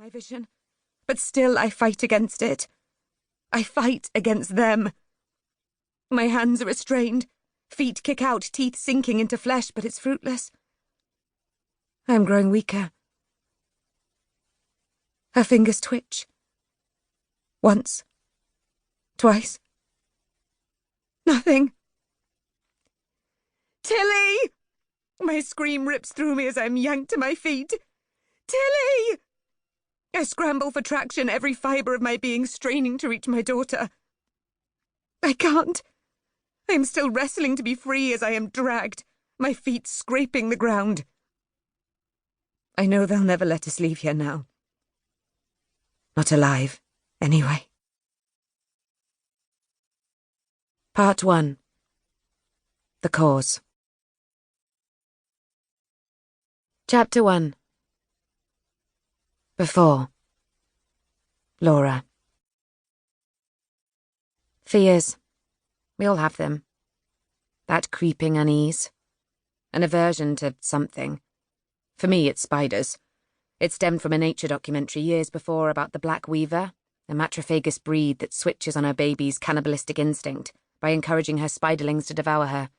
my vision, but still I fight against it. I fight against them. My hands are restrained, feet kick out, teeth sinking into flesh, but it's fruitless. I am growing weaker. Her fingers twitch. Once. Twice. Nothing. Tilly! My scream rips through me as I am yanked to my feet. Tilly! I scramble for traction, every fibre of my being straining to reach my daughter. I can't. I am still wrestling to be free as I am dragged, my feet scraping the ground. I know they'll never let us leave here now. Not alive, anyway. Part 1. The Cause. Chapter 1. Before. Laura. Fears. We all have them. That creeping unease. An aversion to something. For me, it's spiders. It stemmed from a nature documentary years before about the black weaver, a macrophagous breed that switches on her baby's cannibalistic instinct by encouraging her spiderlings to devour her.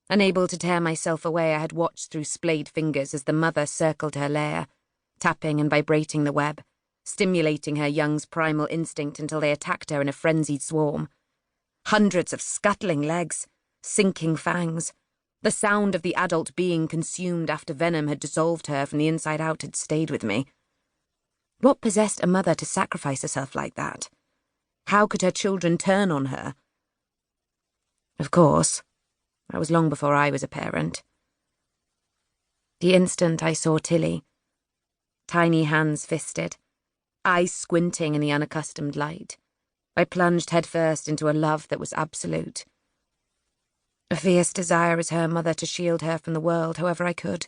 Unable to tear myself away, I had watched through splayed fingers as the mother circled her lair, tapping and vibrating the web, stimulating her young's primal instinct until they attacked her in a frenzied swarm. Hundreds of scuttling legs, sinking fangs. The sound of the adult being consumed after venom had dissolved her from the inside out had stayed with me. What possessed a mother to sacrifice herself like that? How could her children turn on her? Of course, that was long before I was a parent. The instant I saw Tilly, tiny hands fisted, eyes squinting in the unaccustomed light, I plunged headfirst into a love that was absolute. A fierce desire as her mother to shield her from the world however I could.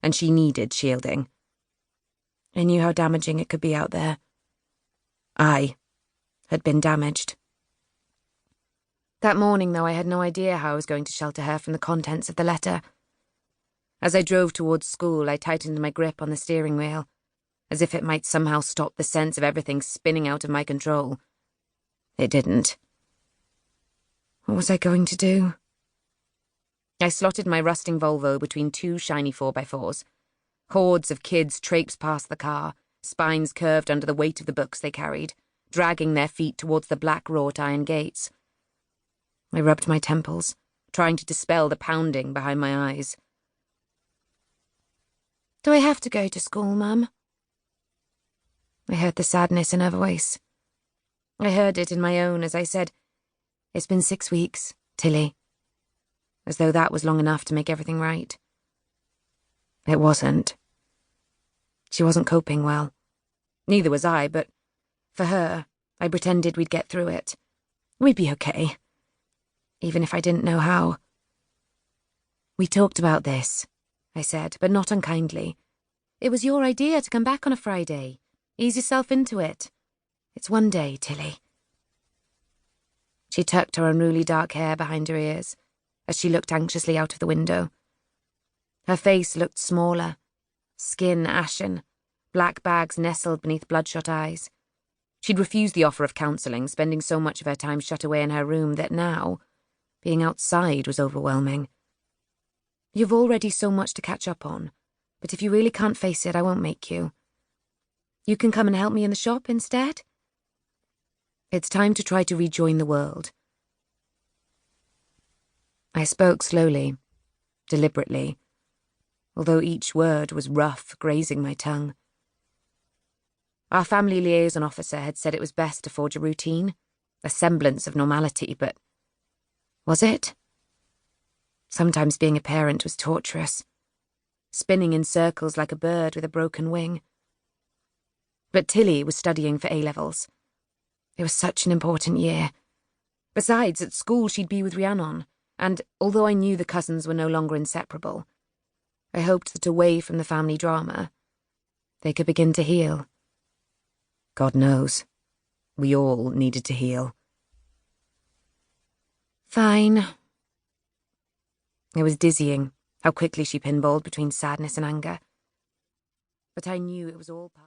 And she needed shielding. I knew how damaging it could be out there. I had been damaged. That morning, though, I had no idea how I was going to shelter her from the contents of the letter. As I drove towards school, I tightened my grip on the steering wheel, as if it might somehow stop the sense of everything spinning out of my control. It didn't. What was I going to do? I slotted my rusting Volvo between two shiny 4x4s. Hordes of kids traipsed past the car, spines curved under the weight of the books they carried, dragging their feet towards the black wrought iron gates. I rubbed my temples, trying to dispel the pounding behind my eyes. Do I have to go to school, Mum? I heard the sadness in her voice. I heard it in my own as I said, "It's been 6 weeks, Tilly." As though that was long enough to make everything right. It wasn't. She wasn't coping well. Neither was I, but for her, I pretended we'd get through it. We'd be okay. Even if I didn't know how. We talked about this, I said, but not unkindly. It was your idea to come back on a Friday. Ease yourself into it. It's one day, Tilly. She tucked her unruly dark hair behind her ears as she looked anxiously out of the window. Her face looked smaller, skin ashen, black bags nestled beneath bloodshot eyes. She'd refused the offer of counselling, spending so much of her time shut away in her room that now, being outside was overwhelming. You've already so much to catch up on, but if you really can't face it, I won't make you. You can come and help me in the shop instead? It's time to try to rejoin the world. I spoke slowly, deliberately, although each word was rough, grazing my tongue. Our family liaison officer had said it was best to forge a routine, a semblance of normality, but was it? Sometimes being a parent was torturous, spinning in circles like a bird with a broken wing. But Tilly was studying for A-levels. It was such an important year. Besides, at school she'd be with Rhiannon, and although I knew the cousins were no longer inseparable, I hoped that away from the family drama, they could begin to heal. God knows, we all needed to heal. Fine. It was dizzying how quickly she pinballed between sadness and anger. But I knew it was all part.